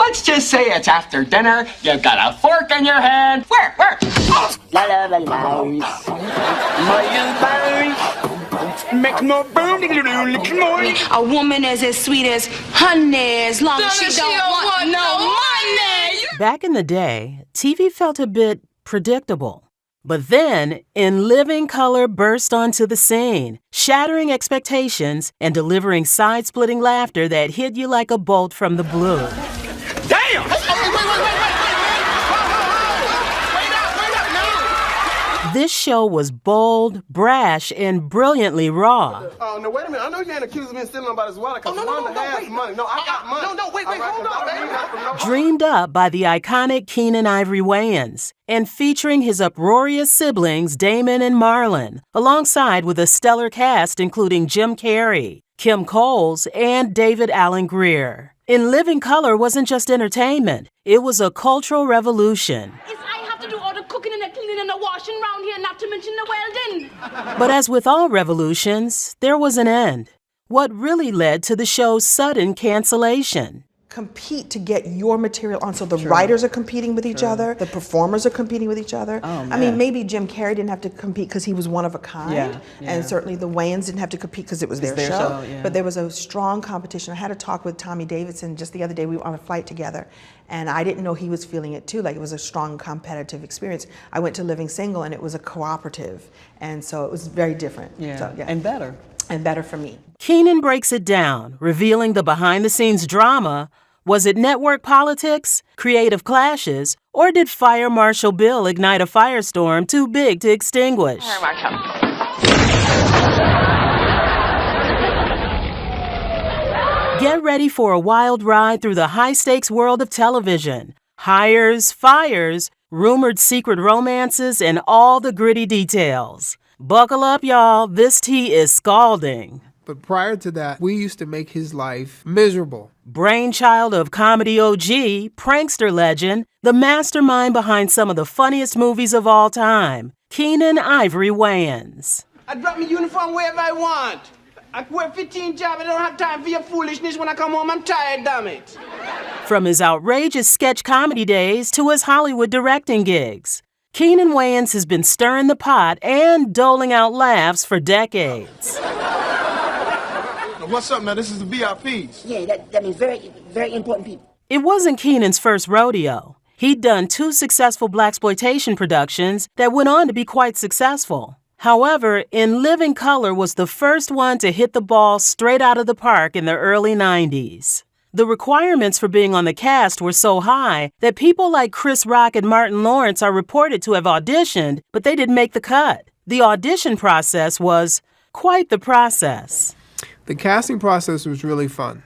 Let's just say it's after dinner, you've got a fork in your hand. Where? Oh. La la la la. Make more boom. A woman is as sweet as honey as long as she don't want no money. Back in the day, TV felt a bit predictable. But then, In Living Color burst onto the scene, shattering expectations and delivering side-splitting laughter that hit you like a bolt from the blue. Damn! This show was bold, brash, and brilliantly raw. Oh, no, wait a minute. I know you ain't accusing me of stealing nobody's wallet because one has money. No, I got money. Wait, hold on, baby. Dreamed up by the iconic Keenan Ivory Wayans and featuring his uproarious siblings Damon and Marlon, alongside with a stellar cast including Jim Carrey, Kim Coles, and David Alan Grier. In Living Color wasn't just entertainment, it was a cultural revolution. Cooking and the cleaning and the washing around here, not to mention the welding. But as with all revolutions, there was an end. What really led to the show's sudden cancellation. Compete to get your material on. So the writers are competing with each other, the performers are competing with each other. Oh, I mean, maybe Jim Carrey didn't have to compete because he was one of a kind, and certainly the Wayans didn't have to compete because it was their show. But there was a strong competition. I had a talk with Tommy Davidson just the other day. We were on a flight together, and I didn't know he was feeling it too, like it was a strong competitive experience. I went to Living Single, and it was a cooperative, and so it was very different. So, and better. And better for me. Keenan breaks it down, revealing the behind-the-scenes drama. Was it network politics, creative clashes, or did Fire Marshal Bill ignite a firestorm too big to extinguish? Get ready for a wild ride through the high-stakes world of television. Hires, fires, rumored secret romances, and all the gritty details. Buckle up, y'all. This tea is scalding. But prior to that, we used to make his life miserable. Brainchild of comedy OG, prankster legend, the mastermind behind some of the funniest movies of all time, Keenan Ivory Wayans. I drop my uniform wherever I want. I work 15 jobs. I don't have time for your foolishness. When I come home, I'm tired, damn it. From his outrageous sketch comedy days to his Hollywood directing gigs, Keenan Wayans has been stirring the pot and doling out laughs for decades. What's up, man? This is the VIPs. Yeah, that means very, very important people. It wasn't Keenan's first rodeo. He'd done 2 successful blaxploitation productions that went on to be quite successful. However, In Living Color was the first one to hit the ball straight out of the park in the early 90s. The requirements for being on the cast were so high that people like Chris Rock and Martin Lawrence are reported to have auditioned, but they didn't make the cut. The audition process was quite the process. The casting process was really fun.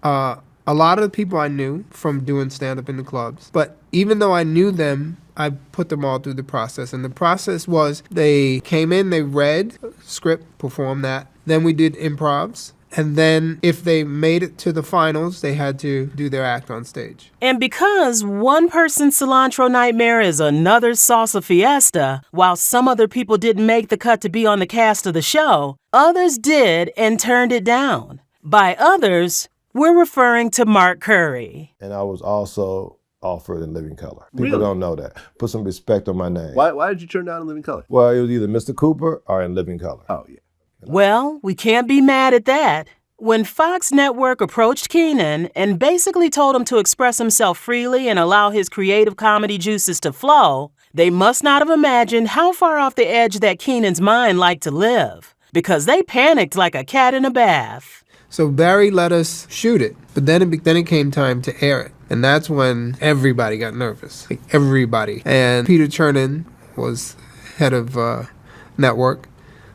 A lot of the people I knew from doing stand-up in the clubs, but even though I knew them, I put them all through the process. And the process was they came in, they read script, performed that. Then we did improvs. And then if they made it to the finals, they had to do their act on stage. And because one person's cilantro nightmare is another's salsa fiesta, while some other people didn't make the cut to be on the cast of the show, others did and turned it down. By others, we're referring to Mark Curry. And I was also offered In Living Color. People don't know that. Put some respect on my name. Why did you turn down In Living Color? Well, it was either Mr. Cooper or In Living Color. Oh, yeah. Well, we can't be mad at that. When Fox Network approached Keenan and basically told him to express himself freely and allow his creative comedy juices to flow, they must not have imagined how far off the edge that Keenan's mind liked to live, because they panicked like a cat in a bath. So Barry let us shoot it, but then it came time to air it. And that's when everybody got nervous, like everybody. And Peter Chernin was head of network,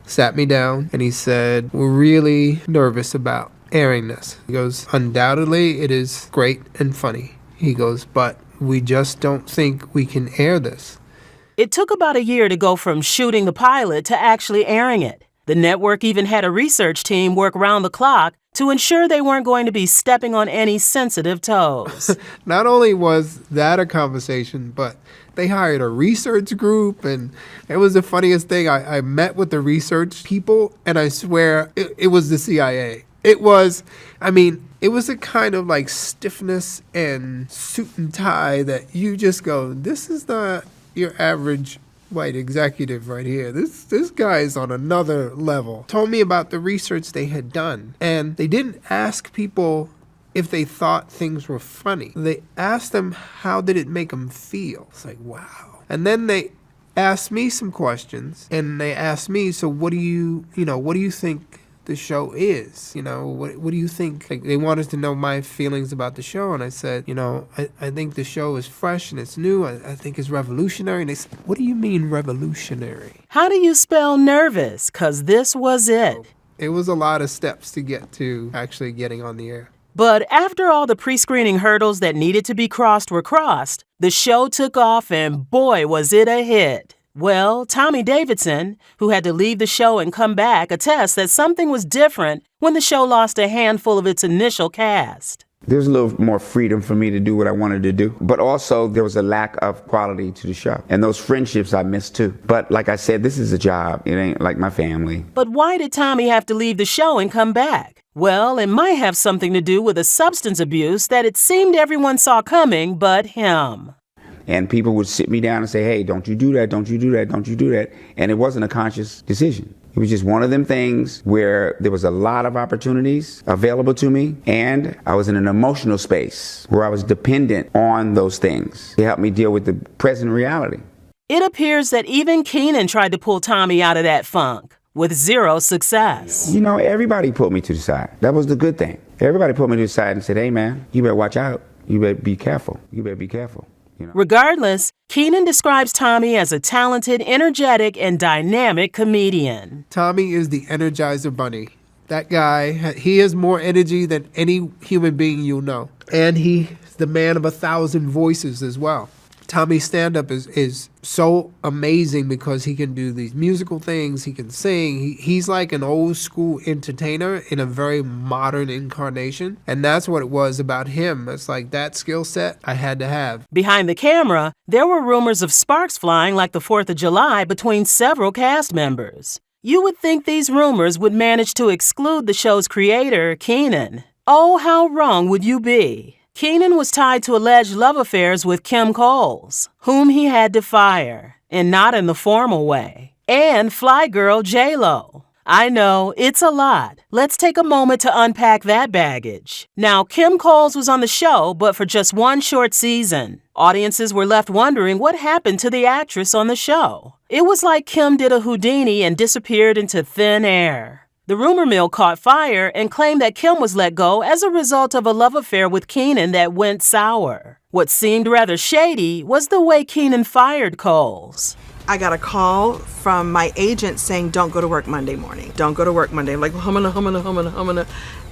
sat me down, and he said, we're really nervous about airing this. He goes, undoubtedly it is great and funny. He goes, but we just don't think we can air this. It took about a year to go from shooting the pilot to actually airing it. The network even had a research team work round the clock to ensure they weren't going to be stepping on any sensitive toes. Not only was that a conversation, but they hired a research group, and it was the funniest thing. I met with the research people, and I swear it was the CIA. It was, I mean, it was a kind of like stiffness and suit and tie that you just go, this is not your average white executive right here. This guy is on another level. Told me about the research they had done. And they didn't ask people if they thought things were funny. They asked them, how did it make them feel? It's like, wow. And then they asked me some questions, and they asked me, so what do you think the show is? What do you think? Like, they wanted to know my feelings about the show, and I said, I think the show is fresh and it's new. I think it's revolutionary. And they said, what do you mean revolutionary? How do you spell nervous? 'Cause this was it. It was a lot of steps to get to actually getting on the air. But after all the pre-screening hurdles that needed to be crossed were crossed, the show took off and boy, was it a hit. Well, Tommy Davidson, who had to leave the show and come back, attests that something was different when the show lost a handful of its initial cast. There was a little more freedom for me to do what I wanted to do. But also there was a lack of quality to the show. And those friendships I missed too. But like I said, this is a job. It ain't like my family. But why did Tommy have to leave the show and come back? Well, it might have something to do with a substance abuse that it seemed everyone saw coming but him. And people would sit me down and say, hey, don't you do that, don't you do that, don't you do that. And it wasn't a conscious decision. It was just one of them things where there was a lot of opportunities available to me, and I was in an emotional space where I was dependent on those things to help me deal with the present reality. It appears that even Keenan tried to pull Tommy out of that funk, with zero success. Everybody pulled me to the side. That was the good thing. Everybody pulled me to the side and said, hey, man, you better watch out. You better be careful. You better be careful. Regardless, Keenan describes Tommy as a talented, energetic, and dynamic comedian. Tommy is the Energizer Bunny. That guy, he has more energy than any human being you'll know. And he's the man of 1,000 voices as well. Tommy's stand-up is so amazing because he can do these musical things, he can sing. He's like an old-school entertainer in a very modern incarnation. And that's what it was about him. It's like that skill set I had to have. Behind the camera, there were rumors of sparks flying like the 4th of July between several cast members. You would think these rumors would manage to exclude the show's creator, Keenan. Oh, how wrong would you be? Keenan was tied to alleged love affairs with Kim Coles, whom he had to fire, and not in the formal way, and fly girl J-Lo. I know, it's a lot. Let's take a moment to unpack that baggage. Now, Kim Coles was on the show, but for just one short season. Audiences were left wondering what happened to the actress on the show. It was like Kim did a Houdini and disappeared into thin air. The rumor mill caught fire and claimed that Kim was let go as a result of a love affair with Keenan that went sour. What seemed rather shady was the way Keenan fired Coles. I got a call from my agent saying, don't go to work Monday morning. Don't go to work Monday. I'm like, humana.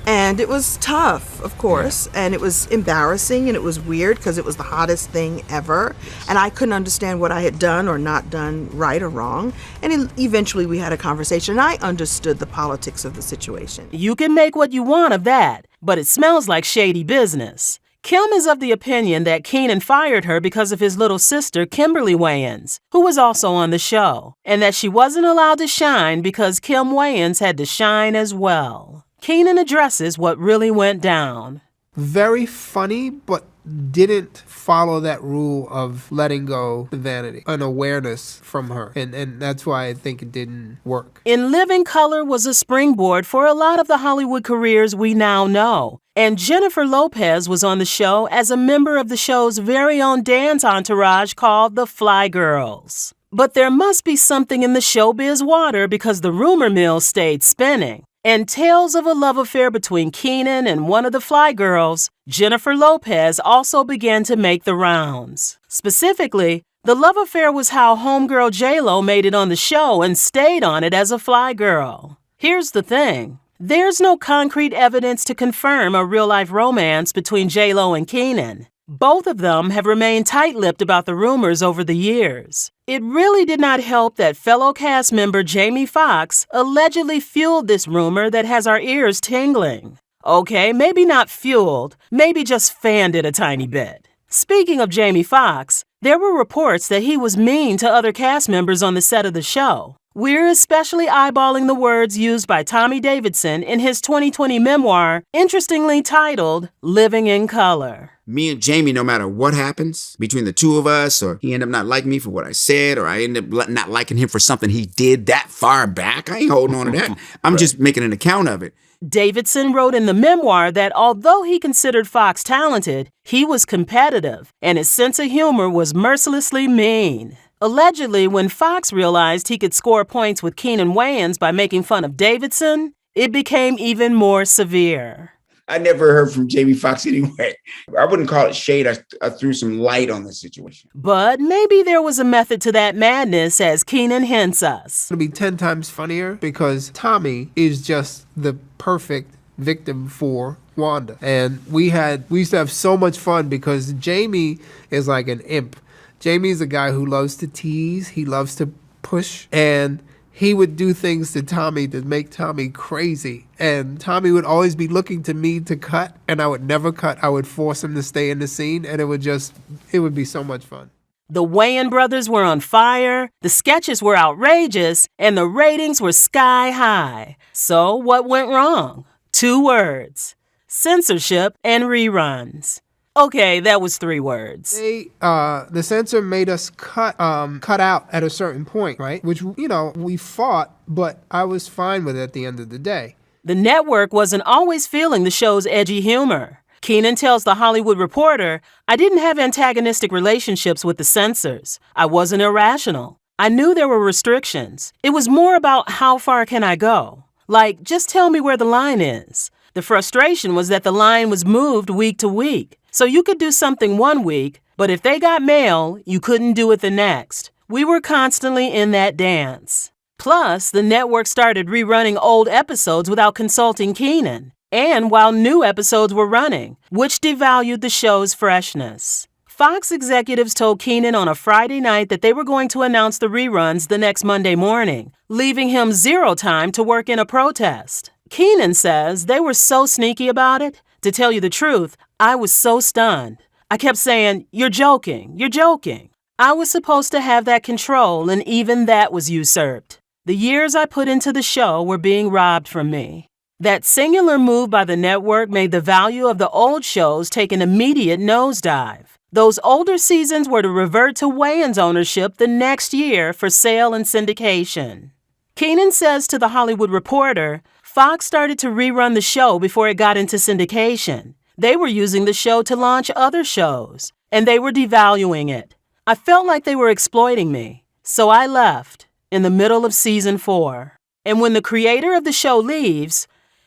And it was tough, of course, and it was embarrassing, and it was weird because it was the hottest thing ever, and I couldn't understand what I had done or not done right or wrong, and eventually we had a conversation, and I understood the politics of the situation. You can make what you want of that, but it smells like shady business. Kim is of the opinion that Keenan fired her because of his little sister, Kimberly Wayans, who was also on the show, and that she wasn't allowed to shine because Kim Wayans had to shine as well. Keenan addresses what really went down. Very funny, but didn't follow that rule of letting go the vanity, an awareness from her. And that's why I think it didn't work. In Living Color was a springboard for a lot of the Hollywood careers we now know. And Jennifer Lopez was on the show as a member of the show's very own dance entourage called the Fly Girls. But there must be something in the showbiz water because the rumor mill stayed spinning. And tales of a love affair between Keenan and one of the Fly Girls, Jennifer Lopez, also began to make the rounds. Specifically, the love affair was how homegirl J-Lo made it on the show and stayed on it as a Fly Girl. Here's the thing. There's no concrete evidence to confirm a real-life romance between J-Lo and Keenan. Both of them have remained tight-lipped about the rumors over the years. It really did not help that fellow cast member Jamie Foxx allegedly fueled this rumor that has our ears tingling. Okay, maybe not fueled, maybe just fanned it a tiny bit. Speaking of Jamie Foxx, there were reports that he was mean to other cast members on the set of the show. We're especially eyeballing the words used by Tommy Davidson in his 2020 memoir, interestingly titled Living in Color. Me and Jamie, no matter what happens between the two of us, or he end up not liking me for what I said, or I end up not liking him for something he did that far back, I ain't holding on to that. I'm just making an account of it. Davidson wrote in the memoir that although he considered Foxx talented, he was competitive, and his sense of humor was mercilessly mean. Allegedly, when Foxx realized he could score points with Keenan Wayans by making fun of Davidson, it became even more severe. I never heard from Jamie Foxx anyway. I wouldn't call it shade. I threw some light on the situation. But maybe there was a method to that madness, as Keenan hints us. It'll be 10 times funnier because Tommy is just the perfect victim for Wanda. And we used to have so much fun because Jamie is like an imp. Jamie's a guy who loves to tease, he loves to push, and he would do things to Tommy to make Tommy crazy. And Tommy would always be looking to me to cut, and I would never cut. I would force him to stay in the scene, and it would be so much fun. The Wayans brothers were on fire, the sketches were outrageous, and the ratings were sky high. So what went wrong? 2 words: censorship and reruns. Okay, that was 3 words. The censor made us cut out at a certain point, right? Which, we fought, but I was fine with it at the end of the day. The network wasn't always feeling the show's edgy humor. Keenan tells The Hollywood Reporter, "I didn't have antagonistic relationships with the censors. I wasn't irrational. I knew there were restrictions. It was more about how far can I go? Like, just tell me where the line is." The frustration was that the line was moved week to week. So you could do something one week, but if they got mail, you couldn't do it the next. We were constantly in that dance. Plus, the network started rerunning old episodes without consulting Keenan, and while new episodes were running, which devalued the show's freshness. Fox executives told Keenan on a Friday night that they were going to announce the reruns the next Monday morning, leaving him 0 time to work in a protest. Keenan says they were so sneaky about it. To tell you the truth, I was so stunned. I kept saying, "You're joking, you're joking." I was supposed to have that control, and even that was usurped. The years I put into the show were being robbed from me. That singular move by the network made the value of the old shows take an immediate nosedive. Those older seasons were to revert to Wayans ownership the next year for sale and syndication. Keenan says to The Hollywood Reporter, Fox started to rerun the show before it got into syndication. They were using the show to launch other shows, and they were devaluing it. I felt like they were exploiting me, so I left in the middle of season 4. And when the creator of the show leaves,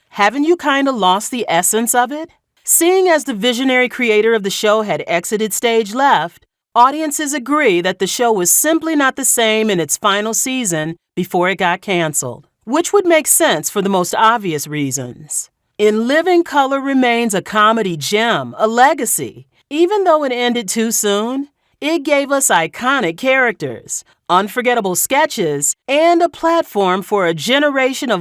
haven't you kind of lost the essence of it? Seeing as the visionary creator of the show had exited stage left, audiences agree that the show was simply not the same in its final season before it got canceled, which would make sense for the most obvious reasons. In Living Color remains a comedy gem, a legacy. Even though it ended too soon, it gave us iconic characters, unforgettable sketches, and a platform for a generation of